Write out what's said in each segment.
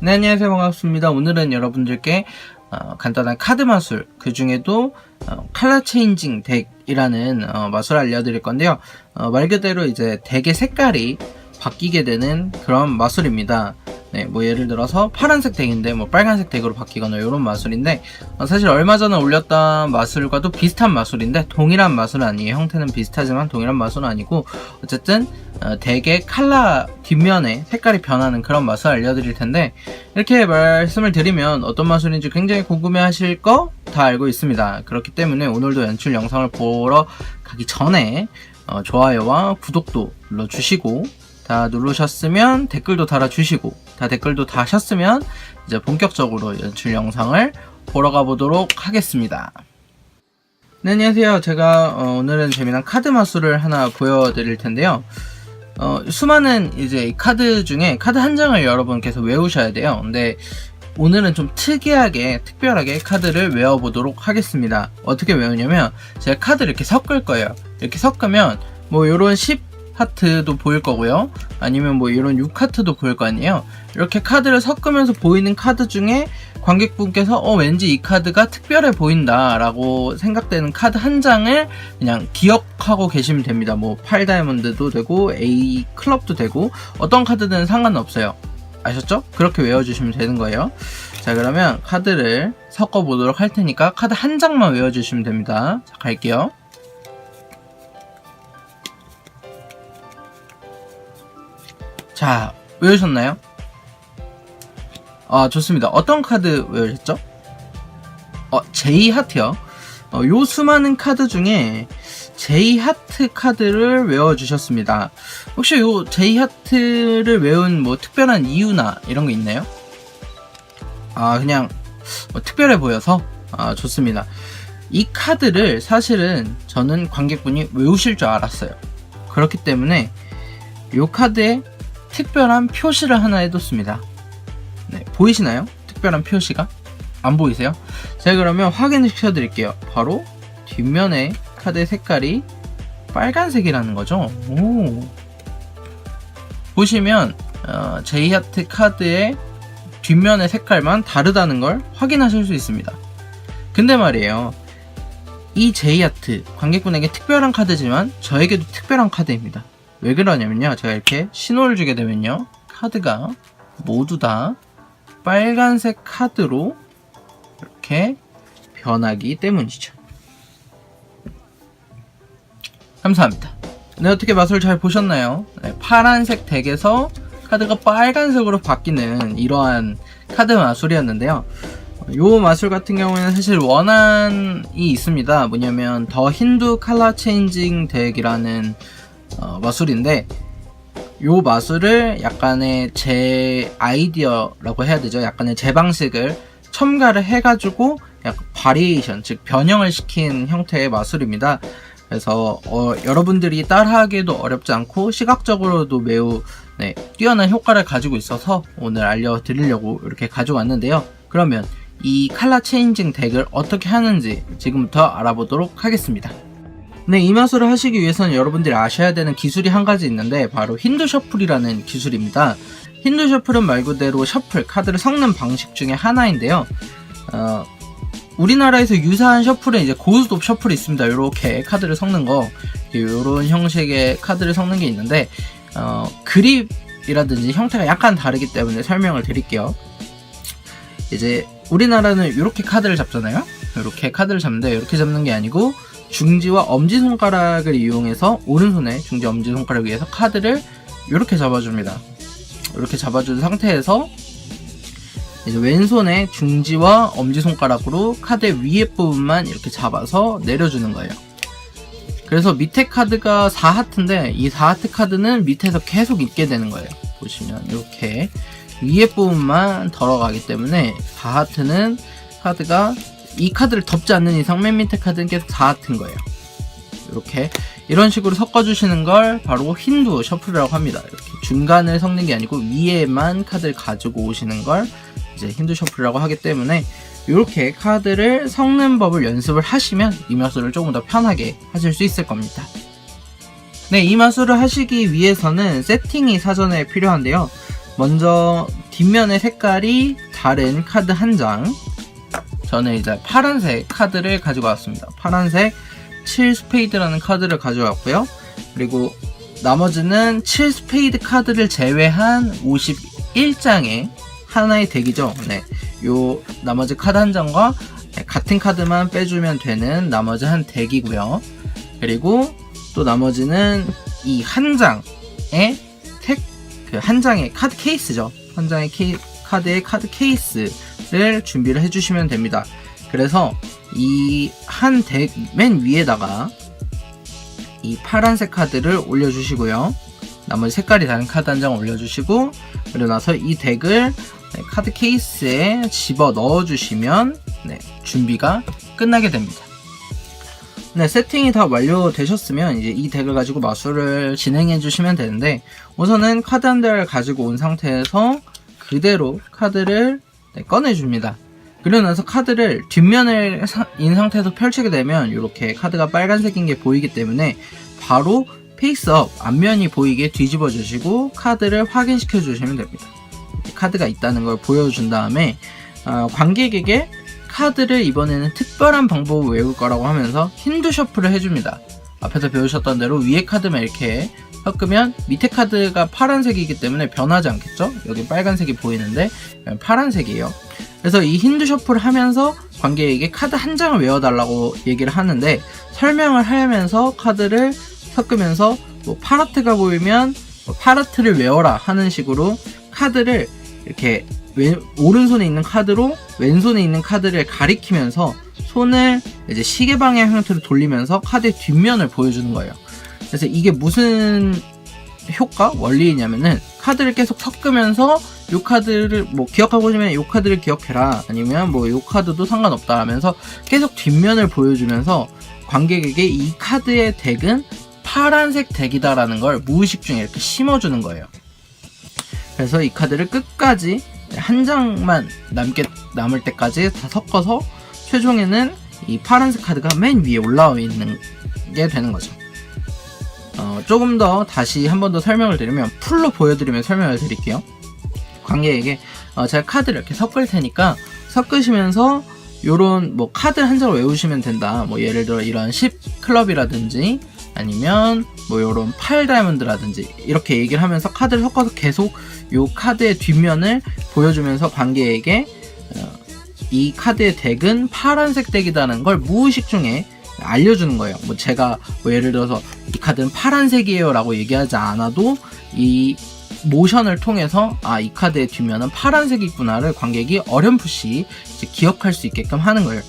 네, 안녕하세요. 반갑습니다. 오늘은 여러분들께 간단한 카드 마술, 그 중에도 컬러 체인징 덱이라는 마술을 알려드릴 건데요. 말 그대로 이제 덱의 색깔이 바뀌게 되는 그런 마술입니다. 네, 뭐 예를 들어서 파란색 덱인데 뭐 빨간색 덱으로 바뀌거나 이런 마술인데, 사실 얼마 전에 올렸던 마술과도 비슷한 마술인데 동일한 마술은 아니에요. 형태는 비슷하지만 동일한 마술은 아니고, 어쨌든 덱의 컬러 뒷면에 색깔이 변하는 그런 마술 알려드릴 텐데, 이렇게 말씀을 드리면 어떤 마술인지 굉장히 궁금해 하실 거 다 알고 있습니다. 그렇기 때문에 오늘도 연출 영상을 보러 가기 전에 좋아요와 구독도 눌러주시고, 다 누르셨으면 댓글도 달아주시고, 다 댓글도 다셨으면 이제 본격적으로 연출 영상을 보러 가보도록 하겠습니다. 네, 안녕하세요. 제가 오늘은 재미난 카드 마술을 하나 보여드릴 텐데요. 수많은 이제 이 카드 중에 카드 한 장을 여러분께서 외우셔야 돼요. 근데 오늘은 좀 특별하게 카드를 외워보도록 하겠습니다. 어떻게 외우냐면, 제가 카드를 이렇게 섞을 거예요. 이렇게 섞으면 뭐 요런 10하트도 보일 거고요, 아니면 뭐 이런 6하트도 보일 거 아니에요. 이렇게 카드를 섞으면서 보이는 카드 중에 관객분께서 왠지 이 카드가 특별해 보인다 라고 생각되는 카드 한 장을 그냥 기억하고 계시면 됩니다. 뭐 8다이아몬드도 되고 A 클럽도 되고 어떤 카드든 상관없어요. 아셨죠? 그렇게 외워주시면 되는 거예요. 자, 그러면 카드를 섞어보도록 할 테니까 카드 한 장만 외워주시면 됩니다. 자, 갈게요. 자, 외우셨나요? 좋습니다. 어떤 카드 외우셨죠? J 하트요. 요 수많은 카드 중에 J 하트 카드를 외워주셨습니다. 혹시 요 J 하트를 외운 뭐 특별한 이유나 이런 거 있나요? 그냥 뭐 특별해 보여서? 좋습니다. 이 카드를 사실은 저는 관객분이 외우실 줄 알았어요. 그렇기 때문에 요 카드에 특별한 표시를 하나 해뒀습니다. 네, 보이시나요? 특별한 표시가? 안 보이세요? 제가 그러면 확인을 시켜드릴게요. 바로 뒷면에 카드의 색깔이 빨간색이라는 거죠. 보시면 J하트 카드의 뒷면의 색깔만 다르다는 걸 확인하실 수 있습니다. 근데 말이에요, 이 J하트 관객분에게 특별한 카드지만 저에게도 특별한 카드입니다. 왜 그러냐면요, 제가 이렇게 신호를 주게 되면요, 카드가 모두 다 빨간색 카드로 이렇게 변하기 때문이죠. 감사합니다. 네, 어떻게 마술 잘 보셨나요? 네, 파란색 덱에서 카드가 빨간색으로 바뀌는 이러한 카드 마술이었는데요. 요 마술 같은 경우에는 사실 원안이 있습니다. 뭐냐면 더 힌두 컬러 체인징 덱이라는 마술인데, 요 마술을 약간의 제 아이디어라고 해야 되죠. 약간의 제 방식을 첨가를 해가지고 약간 바리에이션, 즉 변형을 시킨 형태의 마술입니다. 그래서 여러분들이 따라하기에도 어렵지 않고 시각적으로도 매우 뛰어난 효과를 가지고 있어서 오늘 알려드리려고 이렇게 가져왔는데요. 그러면 이 컬러 체인징 덱을 어떻게 하는지 지금부터 알아보도록 하겠습니다. 네, 이 마술을 하시기 위해서는 여러분들이 아셔야 되는 기술이 한 가지 있는데, 바로 힌두 셔플이라는 기술입니다. 힌두 셔플은 말 그대로 셔플, 카드를 섞는 방식 중에 하나인데요. 우리나라에서 유사한 셔플은 이제 고스톱 셔플이 있습니다. 이렇게 카드를 섞는 거, 이런 형식의 카드를 섞는 게 있는데, 그립이라든지 형태가 약간 다르기 때문에 설명을 드릴게요. 이제 우리나라는 이렇게 카드를 잡잖아요. 이렇게 카드를 잡는데, 이렇게 잡는 게 아니고 중지와 엄지손가락을 이용해서, 오른손에 중지 엄지손가락을 위해서 카드를 이렇게 잡아줍니다. 이렇게 잡아준 상태에서 이제 왼손에 중지와 엄지손가락으로 카드의 위에 부분만 이렇게 잡아서 내려주는 거예요. 그래서 밑에 카드가 4하트인데 이 4하트 카드는 밑에서 계속 있게 되는 거예요. 보시면 이렇게 위에 부분만 덜어가기 때문에 4하트는 카드가 이 카드를 덮지 않는 이상 맨 밑에 카드는 계속 4하트인 거예요. 이렇게 이런 식으로 섞어주시는 걸 바로 힌두 셔플이라고 합니다. 이렇게 중간을 섞는 게 아니고 위에만 카드를 가지고 오시는 걸 이제 힌두 셔플이라고 하기 때문에, 이렇게 카드를 섞는 법을 연습을 하시면 이 마술을 조금 더 편하게 하실 수 있을 겁니다. 네, 이 마술을 하시기 위해서는 세팅이 사전에 필요한데요. 먼저 뒷면의 색깔이 다른 카드 한 장. 저는 이제 파란색 카드를 가지고 왔습니다. 파란색 7 스페이드라는 카드를 가져왔고요. 그리고 나머지는 7 스페이드 카드를 제외한 51장의 하나의 덱이죠. 네, 요 나머지 카드 한 장과 같은 카드만 빼주면 되는 나머지 한 덱이고요. 그리고 또 나머지는 이 한 장의 한 장의 카드 케이스죠. 한 장의 카드의 카드 케이스를 준비를 해주시면 됩니다. 그래서 이 한 덱 맨 위에다가 이 파란색 카드를 올려주시고요. 나머지 색깔이 다른 카드 한 장 올려주시고, 그리고 나서 이 덱을 카드 케이스에 집어 넣어주시면 준비가 끝나게 됩니다. 네, 세팅이 다 완료되셨으면 이제 이 덱을 가지고 마술을 진행해 주시면 되는데, 우선은 카드 한 덱을 가지고 온 상태에서 그대로 카드를 꺼내줍니다. 그리고 나서 카드를 뒷면을 인 상태에서 펼치게 되면 이렇게 카드가 빨간색인 게 보이기 때문에 바로 페이스업 앞면이 보이게 뒤집어 주시고 카드를 확인시켜 주시면 됩니다. 카드가 있다는 걸 보여준 다음에 관객에게 카드를 이번에는 특별한 방법을 외울 거라고 하면서 힌두 셔플을 해줍니다. 앞에서 배우셨던 대로 위에 카드만 이렇게 섞으면 밑에 카드가 파란색이기 때문에 변하지 않겠죠? 여기 빨간색이 보이는데 파란색이에요. 그래서 이 힌두 셔플을 하면서 관객에게 카드 한 장을 외워달라고 얘기를 하는데, 설명을 하면서 카드를 섞으면서 뭐 파라트가 보이면 뭐 파라트를 외워라 하는 식으로 카드를 이렇게 오른손에 있는 카드로 왼손에 있는 카드를 가리키면서 손을 이제 시계 방향 형태로 돌리면서 카드의 뒷면을 보여주는 거예요. 그래서 이게 무슨 효과? 원리냐면은 카드를 계속 섞으면서 요 카드를 뭐 기억하고 싶으면 요 카드를 기억해라, 아니면 뭐 요 카드도 상관없다 하면서 계속 뒷면을 보여주면서 관객에게 이 카드의 덱은 파란색 덱이다라는 걸 무의식 중에 이렇게 심어주는 거예요. 그래서 이 카드를 끝까지 한 장만 남을 때까지 다 섞어서 최종에는 이 파란색 카드가 맨 위에 올라와 있는 게 되는 거죠. 조금 더 다시 한 번 더 설명을 드리면, 풀로 보여드리면 설명을 드릴게요. 관객에게 제가 카드를 이렇게 섞을 테니까 섞으시면서 요런 뭐 카드 한 장을 외우시면 된다. 뭐 예를 들어 이런 10 클럽이라든지 아니면 뭐 요런 8 다이아몬드라든지 이렇게 얘기를 하면서 카드를 섞어서 계속 요 카드의 뒷면을 보여주면서 관객에게 이 카드의 덱은 파란색 덱이라는 걸 무의식 중에 알려주는 거예요. 뭐 제가 뭐 예를 들어서 이 카드는 파란색이에요 라고 얘기하지 않아도 이 모션을 통해서 이 카드의 뒷면은 파란색이구나를 관객이 어렴풋이 이제 기억할 수 있게끔 하는 거예요.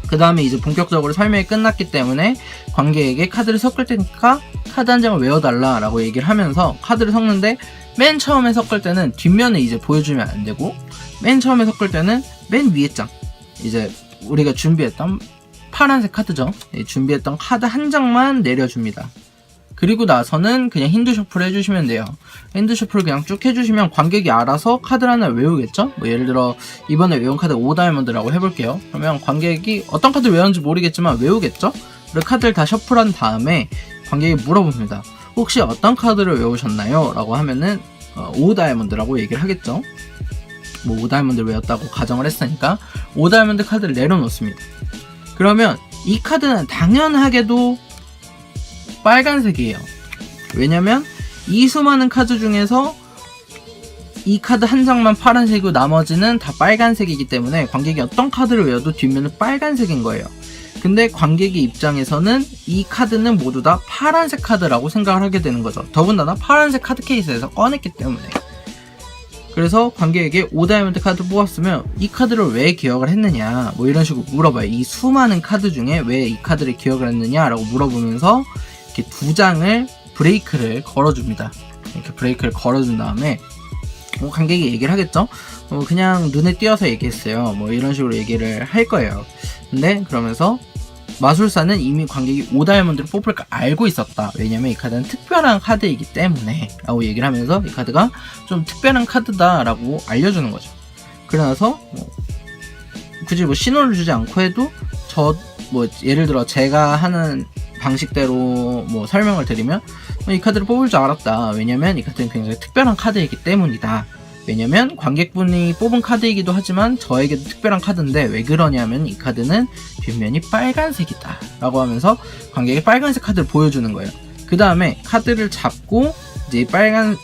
그 다음에 이제 본격적으로 설명이 끝났기 때문에 관객에게 카드를 섞을 테니까 카드 한 장을 외워달라 라고 얘기를 하면서 카드를 섞는데, 맨 처음에 섞을 때는 뒷면을 이제 보여주면 안 되고, 맨 처음에 섞을 때는 맨 위에 장, 이제 우리가 준비했던 파란색 카드죠. 준비했던 카드 한 장만 내려줍니다. 그리고 나서는 그냥 힌두 셔플 해주시면 돼요. 힌두 셔플 그냥 쭉 해주시면 관객이 알아서 카드를 하나 외우겠죠? 뭐 예를 들어 이번에 외운 카드 5다이아몬드라고 해볼게요. 그러면 관객이 어떤 카드를 외웠는지 모르겠지만 외우겠죠? 그리고 카드를 다 셔플한 다음에 관객이 물어봅니다. 혹시 어떤 카드를 외우셨나요? 라고 하면은 5다이아몬드라고 얘기를 하겠죠? 뭐 5다이아몬드를 외웠다고 가정을 했으니까 5다이아몬드 카드를 내려놓습니다. 그러면 이 카드는 당연하게도 빨간색이에요. 왜냐면 이 수많은 카드 중에서 이 카드 한 장만 파란색이고 나머지는 다 빨간색이기 때문에 관객이 어떤 카드를 외워도 뒷면은 빨간색인 거예요. 근데 관객의 입장에서는 이 카드는 모두 다 파란색 카드라고 생각을 하게 되는 거죠. 더군다나 파란색 카드 케이스에서 꺼냈기 때문에. 그래서 관객에게 5다이아몬드 카드 뽑았으면 이 카드를 왜 기억을 했느냐 뭐 이런 식으로 물어봐요. 이 수많은 카드 중에 왜 이 카드를 기억을 했느냐 라고 물어보면서 이렇게 두 장을 브레이크를 걸어줍니다. 이렇게 브레이크를 걸어준 다음에 관객이 얘기를 하겠죠. 그냥 눈에 띄어서 얘기했어요. 뭐 이런 식으로 얘기를 할 거예요. 근데 그러면서 마술사는 이미 관객이 5다이아몬드를 뽑을 걸 알고 있었다. 왜냐면 이 카드는 특별한 카드이기 때문에 라고 얘기를 하면서 이 카드가 좀 특별한 카드다 라고 알려주는 거죠. 그러나서 굳이 뭐 신호를 주지 않고 해도 뭐 예를 들어 제가 하는 방식대로 뭐 설명을 드리면 이 카드를 뽑을 줄 알았다. 왜냐면 이 카드는 굉장히 특별한 카드이기 때문이다 왜냐면 관객분이 뽑은 카드이기도 하지만 저에게도 특별한 카드인데 왜 그러냐면 이 카드는 뒷면이 빨간색이다 라고 하면서 관객이 빨간색 카드를 보여주는 거예요. 그 다음에 카드를 잡고 이제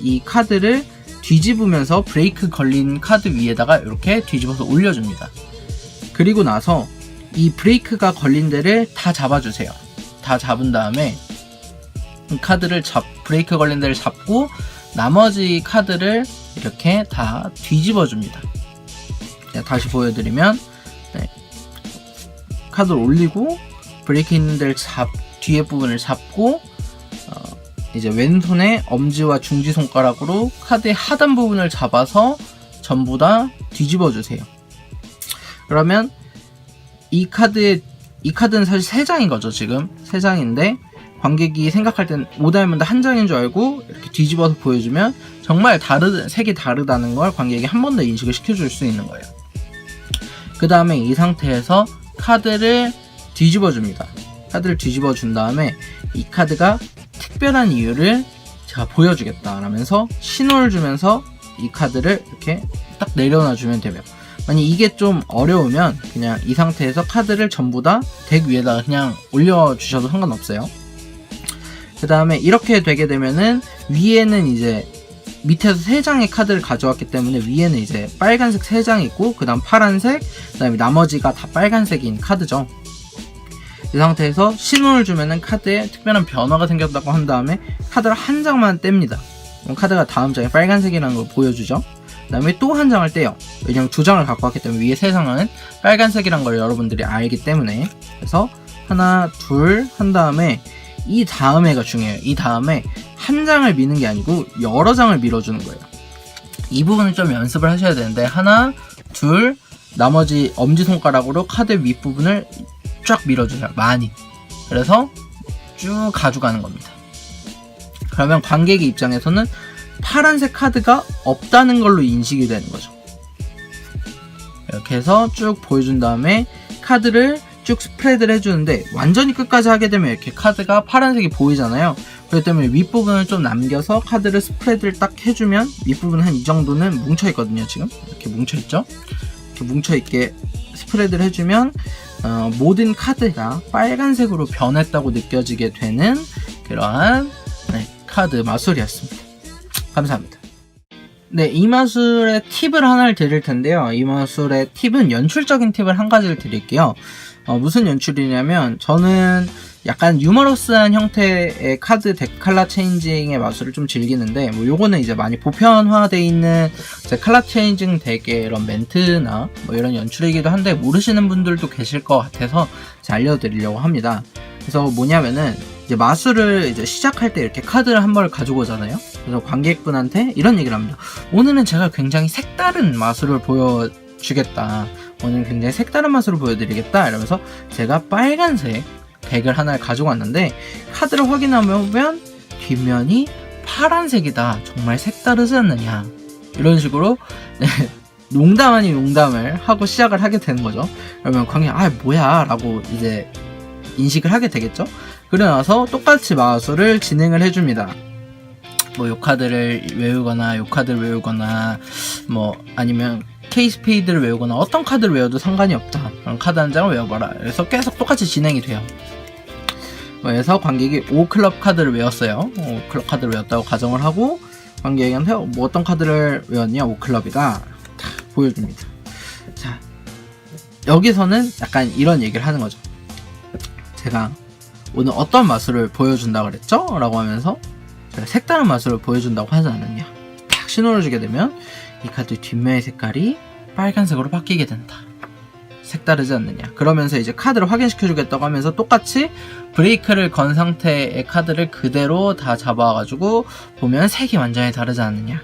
이 카드를 뒤집으면서 브레이크 걸린 카드 위에다가 이렇게 뒤집어서 올려줍니다. 그리고 나서 이 브레이크가 걸린 데를 다 잡아주세요. 다 잡은 다음에 이 카드를 브레이크 걸린 데를 잡고 나머지 카드를 이렇게 다 뒤집어 줍니다. 다시 보여드리면 카드를 올리고 브레이크 있는 데를 뒤에 부분을 잡고 이제 왼손에 엄지와 중지 손가락으로 카드의 하단 부분을 잡아서 전부 다 뒤집어 주세요. 그러면 이 카드는 사실 3장인 거죠. 지금 3장인데 관객이 생각할 땐 오다이몬드 한 장인 줄 알고 이렇게 뒤집어서 보여주면 정말 색이 다르다는 걸 관객이 한 번 더 인식을 시켜줄 수 있는 거예요. 그 다음에 이 상태에서 카드를 뒤집어 줍니다. 카드를 뒤집어 준 다음에 이 카드가 특별한 이유를 제가 보여주겠다 라면서 신호를 주면서 이 카드를 이렇게 딱 내려놔 주면 되고요. 만약 이게 좀 어려우면 그냥 이 상태에서 카드를 전부 다 덱 위에다가 그냥 올려주셔도 상관없어요. 그 다음에 이렇게 되게 되면은 위에는 이제 밑에서 3장의 카드를 가져왔기 때문에 위에는 이제 빨간색 3장이 있고 그 다음 파란색, 그 다음에 나머지가 다 빨간색인 카드죠. 이 상태에서 신호를 주면은 카드에 특별한 변화가 생겼다고 한 다음에 카드를 한 장만 뗍니다. 그럼 카드가 다음 장에 빨간색이라는 걸 보여주죠. 그 다음에 또 한 장을 떼요. 왜냐면 2장을 갖고 왔기 때문에 위에 3장은 빨간색이란 걸 여러분들이 알기 때문에. 그래서 하나, 둘 한 다음에 이 다음에가 중요해요. 이 다음에 한 장을 미는 게 아니고 여러 장을 밀어주는 거예요. 이 부분을 좀 연습을 하셔야 되는데 하나, 둘, 나머지 엄지손가락으로 카드 윗부분을 쫙 밀어주세요. 많이. 그래서 쭉 가져가는 겁니다. 그러면 관객의 입장에서는 파란색 카드가 없다는 걸로 인식이 되는 거죠. 이렇게 해서 쭉 보여준 다음에 카드를 쭉 스프레드를 해주는데 완전히 끝까지 하게 되면 이렇게 카드가 파란색이 보이잖아요. 그렇기 때문에 윗부분을 좀 남겨서 카드를 스프레드를 딱 해주면 윗부분 한 이 정도는 뭉쳐있거든요. 지금 이렇게 뭉쳐있죠. 이렇게 뭉쳐있게 스프레드를 해주면 모든 카드가 빨간색으로 변했다고 느껴지게 되는 그러한 카드 마술이었습니다. 감사합니다. 네, 이 마술의 팁을 하나를 드릴 텐데요. 이 마술의 팁은 연출적인 팁을 한 가지를 드릴게요. 무슨 연출이냐면 저는 약간 유머러스한 형태의 카드 덱 컬러 체인징의 마술을 좀 즐기는데 뭐 요거는 이제 많이 보편화되어 있는 컬러 체인징 덱의 이런 멘트나 뭐 이런 연출이기도 한데 모르시는 분들도 계실 것 같아서 알려드리려고 합니다. 그래서 뭐냐면은 이제 마술을 이제 시작할 때 이렇게 카드를 한 벌 가지고 오잖아요. 그래서 관객분한테 이런 얘기를 합니다. 오늘은 제가 굉장히 색다른 마술을 보여주겠다. 오늘 굉장히 색다른 마술을 보여드리겠다. 이러면서 제가 빨간색 덱을 하나를 가지고 왔는데 카드를 확인하면 뒷면이 파란색이다. 정말 색다르지 않느냐. 이런 식으로 농담 아닌 농담을 하고 시작을 하게 되는 거죠. 그러면 관객이 뭐야 라고 이제 인식을 하게 되겠죠. 그러고 나서 똑같이 마술을 진행을 해줍니다. 뭐 요 카드를 외우거나 요 카드를 외우거나 뭐 아니면 케이스페이드를 외우거나 어떤 카드를 외워도 상관이 없다. 그럼 카드 한 장을 외워봐라. 그래서 계속 똑같이 진행이 돼요. 그래서 관객이 5클럽 카드를 외웠어요. 5클럽 카드를 외웠다고 가정을 하고 관객한테 뭐 어떤 카드를 외웠냐? 5클럽이다. 다 보여줍니다. 자, 여기서는 약간 이런 얘기를 하는 거죠. 제가 오늘 어떤 마술을 보여준다고 그랬죠? 라고 하면서 제가 색다른 마술을 보여준다고 하지 않았냐. 딱 신호를 주게 되면 이 카드 뒷면의 색깔이 빨간색으로 바뀌게 된다. 색다르지 않느냐. 그러면서 이제 카드를 확인시켜 주겠다고 하면서 똑같이 브레이크를 건 상태의 카드를 그대로 다 잡아가지고 보면 색이 완전히 다르지 않느냐.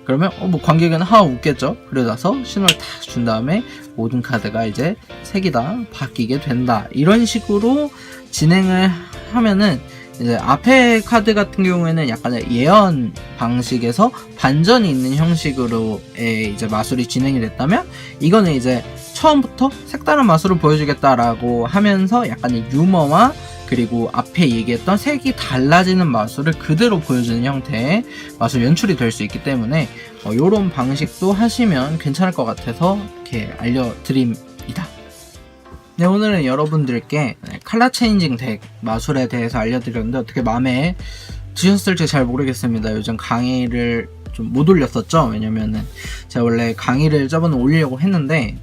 그러면 뭐 관객은 웃겠죠. 그러고 나서 신호를 다 준 다음에 모든 카드가 이제 색이 다 바뀌게 된다. 이런 식으로 진행을 하면은 이제 앞에 카드 같은 경우에는 약간의 예언 방식에서 반전이 있는 형식으로의 이제 마술이 진행이 됐다면 이거는 이제 처음부터 색다른 마술을 보여주겠다라고 하면서 약간의 유머와 그리고 앞에 얘기했던 색이 달라지는 마술을 그대로 보여주는 형태의 마술 연출이 될 수 있기 때문에 이런 방식도 하시면 괜찮을 것 같아서 이렇게 알려드립니다. 네, 오늘은 여러분들께 컬러 체인징 덱 마술에 대해서 알려드렸는데 어떻게 마음에 드셨을지 잘 모르겠습니다. 요즘 강의를 좀 못 올렸었죠. 왜냐면은 제가 원래 강의를 저번에 올리려고 했는데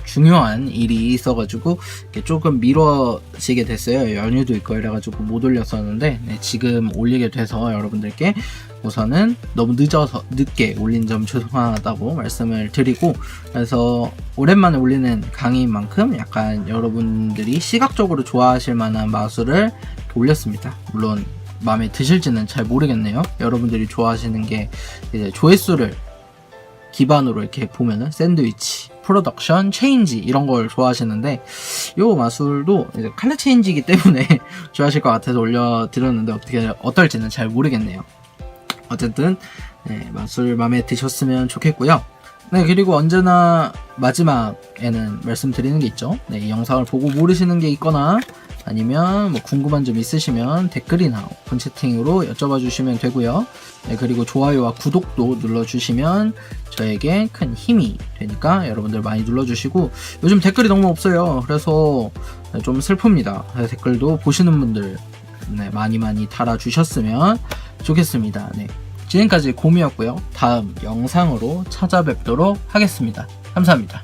중요한 일이 있어가지고 조금 미뤄지게 됐어요. 연휴도 있고 이래가지고 못 올렸었는데 지금 올리게 돼서 여러분들께 우선은 너무 늦게 올린 점 죄송하다고 말씀을 드리고, 그래서 오랜만에 올리는 강의인 만큼 약간 여러분들이 시각적으로 좋아하실 만한 마술을 올렸습니다. 물론 마음에 드실지는 잘 모르겠네요. 여러분들이 좋아하시는 게 이제 조회수를 기반으로 이렇게 보면은 샌드위치, 프로덕션, 체인지 이런 걸 좋아하시는데 요 마술도 이제 컬러 체인지이기 때문에 좋아하실 것 같아서 올려드렸는데 어떨지는 잘 모르겠네요. 어쨌든 마술 마음에 드셨으면 좋겠고요. 네, 그리고 언제나 마지막에는 말씀드리는 게 있죠. 이 영상을 보고 모르시는 게 있거나 아니면 뭐 궁금한 점 있으시면 댓글이나 오픈 채팅으로 여쭤봐 주시면 되고요. 그리고 좋아요와 구독도 눌러주시면 저에게 큰 힘이 되니까 여러분들 많이 눌러주시고, 요즘 댓글이 너무 없어요. 그래서 좀 슬픕니다. 댓글도 보시는 분들 많이 달아주셨으면 좋겠습니다. 지금까지 곰이었고요. 다음 영상으로 찾아뵙도록 하겠습니다. 감사합니다.